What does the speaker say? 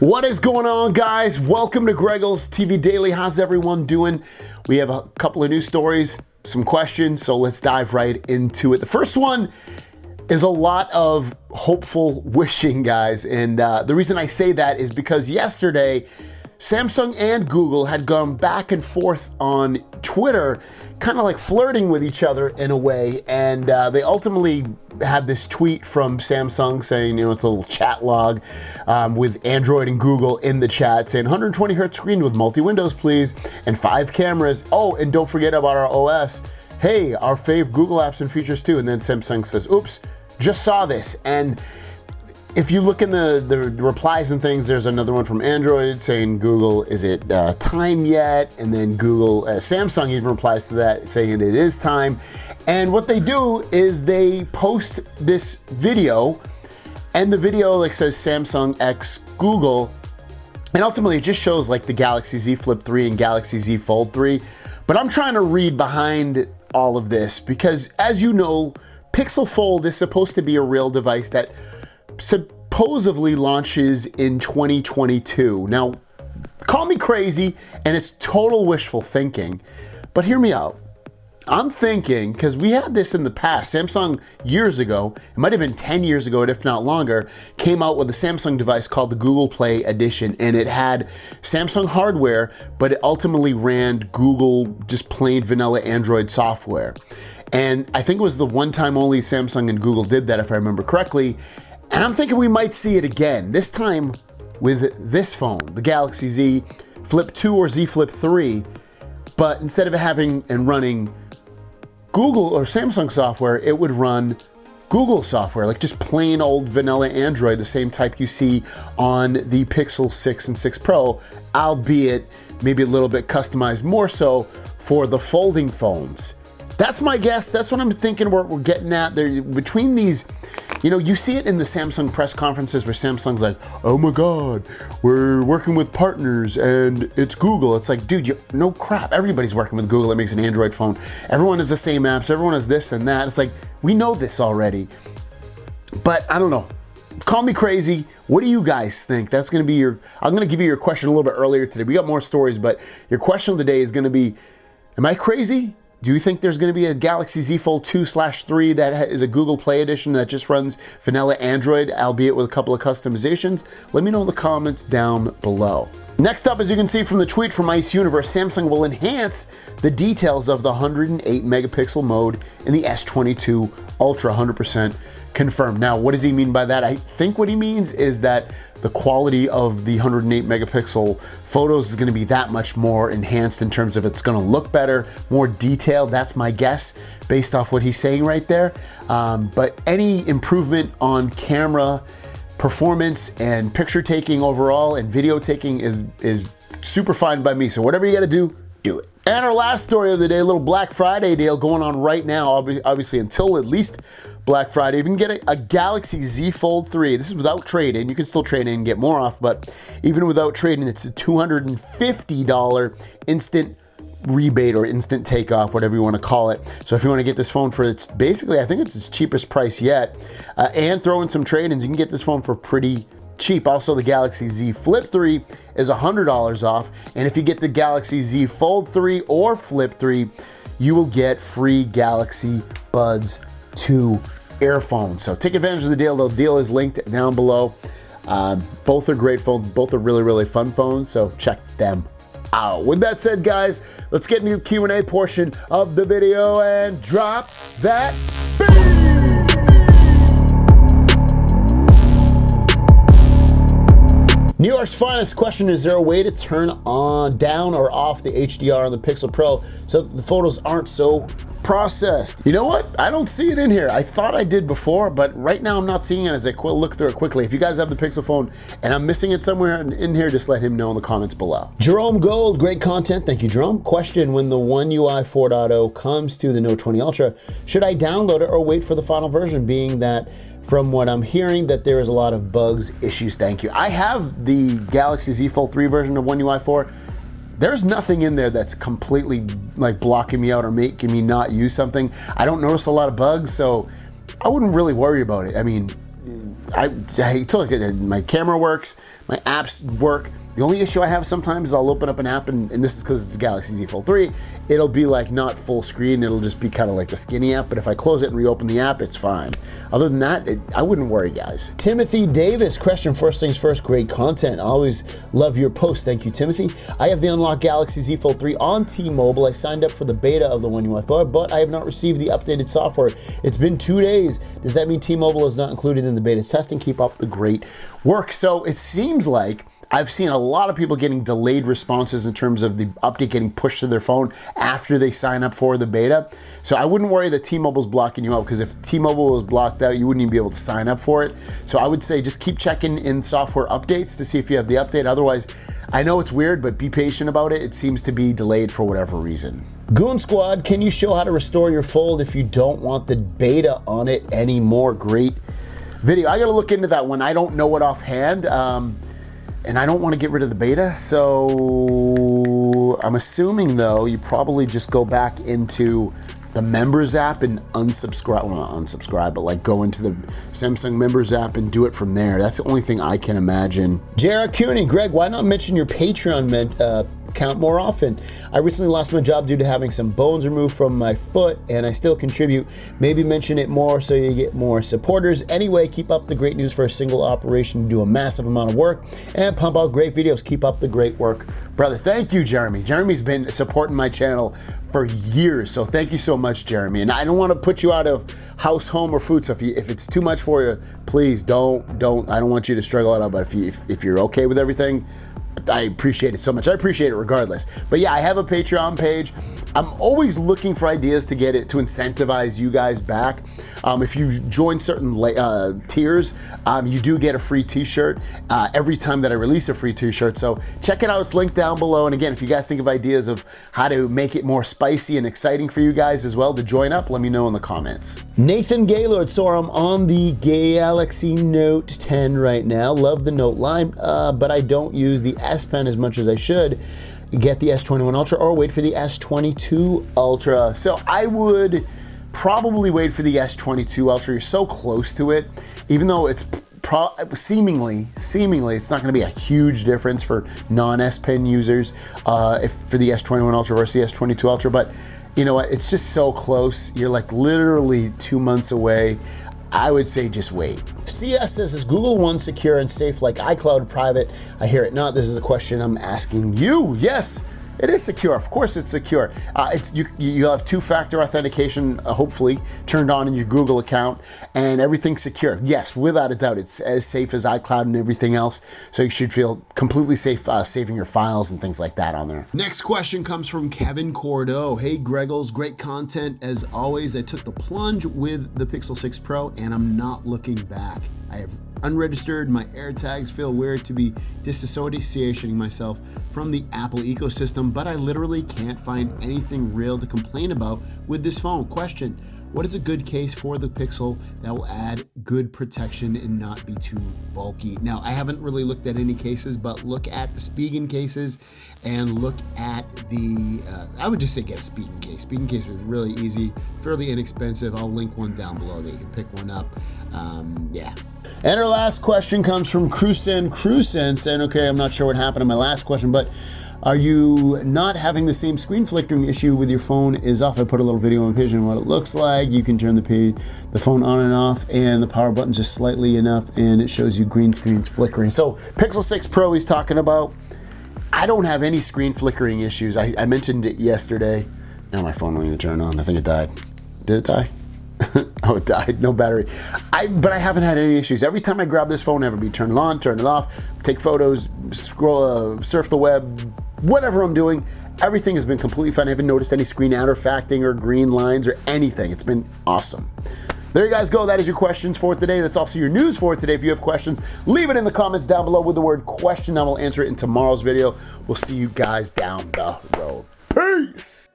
What is going on, guys? Welcome to Greggles TV Daily. How's everyone doing? We have a couple of news stories, some questions, so let's dive right into it. The first one is a lot of hopeful wishing, guys, and the reason I say that is because yesterday Samsung and Google had gone back and forth on Twitter, kind of like flirting with each other in a way, and they ultimately had this tweet from Samsung saying, you know, it's a little chat log with Android and Google in the chat saying 120 hertz screen with multi-windows, please, and 5 cameras. Oh, and don't forget about our OS. Hey, our fave Google apps and features too. And then Samsung says, oops, just saw this. And if you look in the replies and things, there's another one from Android saying, Google, is it time yet? And then Samsung even replies to that saying it is time. And what they do is they post this video, and the video like says Samsung X Google, and ultimately it just shows like the Galaxy Z Flip 3 and Galaxy Z Fold 3. But I'm trying to read behind all of this because, as you know, Pixel Fold is supposed to be a real device that supposedly launches in 2022. Now, call me crazy, and it's total wishful thinking, but hear me out. I'm thinking, because we had this in the past, Samsung years ago, it might have been 10 years ago, if not longer, came out with a Samsung device called the Google Play Edition, and it had Samsung hardware, but it ultimately ran Google, just plain vanilla Android software. And I think it was the one time only Samsung and Google did that, if I remember correctly. And I'm thinking we might see it again, this time with this phone, the Galaxy Z Flip 2 or Z Flip 3. But instead of having and running Google or Samsung software, it would run Google software, like just plain old vanilla Android, the same type you see on the Pixel 6 and 6 Pro, albeit maybe a little bit customized more so for the folding phones. That's my guess. That's what I'm thinking we're getting at there. Between these, you know, you see it in the Samsung press conferences where Samsung's like, oh my God, we're working with partners and it's Google. It's like, dude, no crap. Everybody's working with Google that makes an Android phone. Everyone has the same apps. Everyone has this and that. It's like, we know this already. But I don't know. Call me crazy. What do you guys think? That's going to be I'm going to give you your question a little bit earlier today. We got more stories, but your question of the day is going to be, am I crazy? Do you think there's going to be a Galaxy Z Fold 2/3 that is a Google Play Edition that just runs vanilla Android, albeit with a couple of customizations? Let me know in the comments down below. Next up, as you can see from the tweet from Ice Universe, Samsung will enhance the details of the 108 megapixel mode in the S22 Ultra, 100% confirmed. Now, what does he mean by that? I think what he means is that the quality of the 108 megapixel photos is going to be that much more enhanced in terms of it's going to look better, more detailed. That's my guess based off what he's saying right there. But any improvement on camera performance and picture taking overall and video taking is super fine by me. So whatever you got to do it. And our last story of the day, a little Black Friday deal going on right now, obviously until at least Black Friday. You can get a Galaxy Z Fold 3. This is without trade-in. You can still trade in and get more off, but even without trade-in, it's a $250 instant rebate or instant takeoff, whatever you want to call it. So if you want to get this phone for, it's basically, I think it's its cheapest price yet, and throw in some trade-ins, you can get this phone for pretty cheap. Also, the Galaxy Z Flip 3 is $100 off, and if you get the Galaxy Z Fold 3 or Flip 3, you will get free Galaxy Buds 2 earphones. So take advantage of the deal. The deal is linked down below. Both are great phones. Both are really, really fun phones. So check them out. With that said, guys, let's get into the Q&A portion of the video and drop that beat. New York's finest question, is there a way to turn down or off the HDR on the Pixel Pro so that the photos aren't so processed? You know what? I don't see it in here. I thought I did before, but right now I'm not seeing it as I look through it quickly. If you guys have the Pixel phone and I'm missing it somewhere in here, just let him know in the comments below. Jerome Gold, great content. Thank you, Jerome. Question, when the One UI 4.0 comes to the Note 20 Ultra, should I download it or wait for the final version, being that from what I'm hearing that there is a lot of bugs, issues? Thank you. I have the Galaxy Z Fold 3 version of One UI 4. There's nothing in there that's completely like blocking me out or making me not use something. I don't notice a lot of bugs, so I wouldn't really worry about it. I mean, I took it, my camera works, My apps work. The only issue I have sometimes is I'll open up an app, and this is because it's Galaxy Z Fold 3, it'll be like not full screen, it'll just be kind of like the skinny app, but if I close it and reopen the app, it's fine. Other than that, I wouldn't worry, guys. Timothy Davis, question, first things first, great content. I always love your posts. Thank you, Timothy. I have the unlocked Galaxy Z Fold 3 on T-Mobile. I signed up for the beta of the One UI 4, but I have not received the updated software. It's been 2 days. Does that mean T-Mobile is not included in the beta testing? Keep up the great work. So it seems like I've seen a lot of people getting delayed responses in terms of the update getting pushed to their phone after they sign up for the beta. So I wouldn't worry that T-Mobile's blocking you out, because if T-Mobile was blocked out, you wouldn't even be able to sign up for it. So I would say just keep checking in software updates to see if you have the update. Otherwise, I know it's weird, but be patient about it. It seems to be delayed for whatever reason. Goon Squad, can you show how to restore your Fold if you don't want the beta on it anymore? Great video. I gotta look into that one. I don't know it offhand. And I don't want to get rid of the beta, so I'm assuming though you probably just go back into the members app and unsubscribe, well not unsubscribe, but like go into the Samsung members app and do it from there. That's the only thing I can imagine. Jared Cooney, Greg, why not mention your Patreon account more often? I recently lost my job due to having some bones removed from my foot, and I still contribute. Maybe mention it more so you get more supporters. Anyway, keep up the great news for a single operation. Do a massive amount of work and pump out great videos. Keep up the great work, brother. Thank you, Jeremy. Jeremy's been supporting my channel for years, so thank you so much, Jeremy. And I don't want to put you out of house, home, or food, so if it's too much for you, please don't. I don't want you to struggle it out, but if you're okay with everything, I appreciate it so much. I appreciate it regardless. But yeah, I have a Patreon page. I'm always looking for ideas to get it to incentivize you guys back. If you join certain tiers, you do get a free t-shirt every time that I release a free t-shirt. So check it out. It's linked down below. And again, if you guys think of ideas of how to make it more spicy and exciting for you guys as well to join up, let me know in the comments. Nathan Gaylord, so I'm on the Galaxy Note 10 right now. Love the Note line, but I don't use the S Pen as much as I should. Get the S21 Ultra or wait for the S22 Ultra. So I would probably wait for the S22 Ultra. You're so close to it, even though it's seemingly it's not going to be a huge difference for non-S Pen users if for the S21 Ultra versus the S22 Ultra. But you know what? It's just so close. You're like literally 2 months away. I would say just wait. CS says, is Google One secure and safe like iCloud private? I hear it not. This is a question I'm asking you. Yes, it is secure. Of course it's secure. You have two-factor authentication, hopefully, turned on in your Google account, and everything's secure. Yes, without a doubt, it's as safe as iCloud and everything else, so you should feel completely safe saving your files and things like that on there. Next question comes from Kevin Cordo. Hey, Greggles, great content as always. I took the plunge with the Pixel 6 Pro, and I'm not looking back. I have unregistered, my AirTags feel weird to be disassociating myself from the Apple ecosystem, but I literally can't find anything real to complain about with this phone. Question, what is a good case for the Pixel that will add good protection and not be too bulky? Now, I haven't really looked at any cases, but look at the Spigen cases and look at the, I would just say get a Spigen case. Spigen case was really easy, fairly inexpensive. I'll link one down below that you can pick one up. Yeah. And our last question comes from Cruisen saying, okay, I'm not sure what happened in my last question, but are you not having the same screen flickering issue with your phone is off? I put a little video on Vision what it looks like. You can turn the phone on and off, and the power button just slightly enough, and it shows you green screens flickering. So Pixel 6 Pro he's talking about. I don't have any screen flickering issues. I mentioned it yesterday. Now my phone won't even turn on. I think it died. Did it die? Oh, it died. No battery. But I haven't had any issues. Every time I grab this phone, I have it turn it on, turn it off, take photos, scroll, surf the web, whatever I'm doing. Everything has been completely fine. I haven't noticed any screen artifacting or green lines or anything. It's been awesome. There you guys go. That is your questions for today. That's also your news for today. If you have questions, leave it in the comments down below with the word question. I will answer it in tomorrow's video. We'll see you guys down the road. Peace.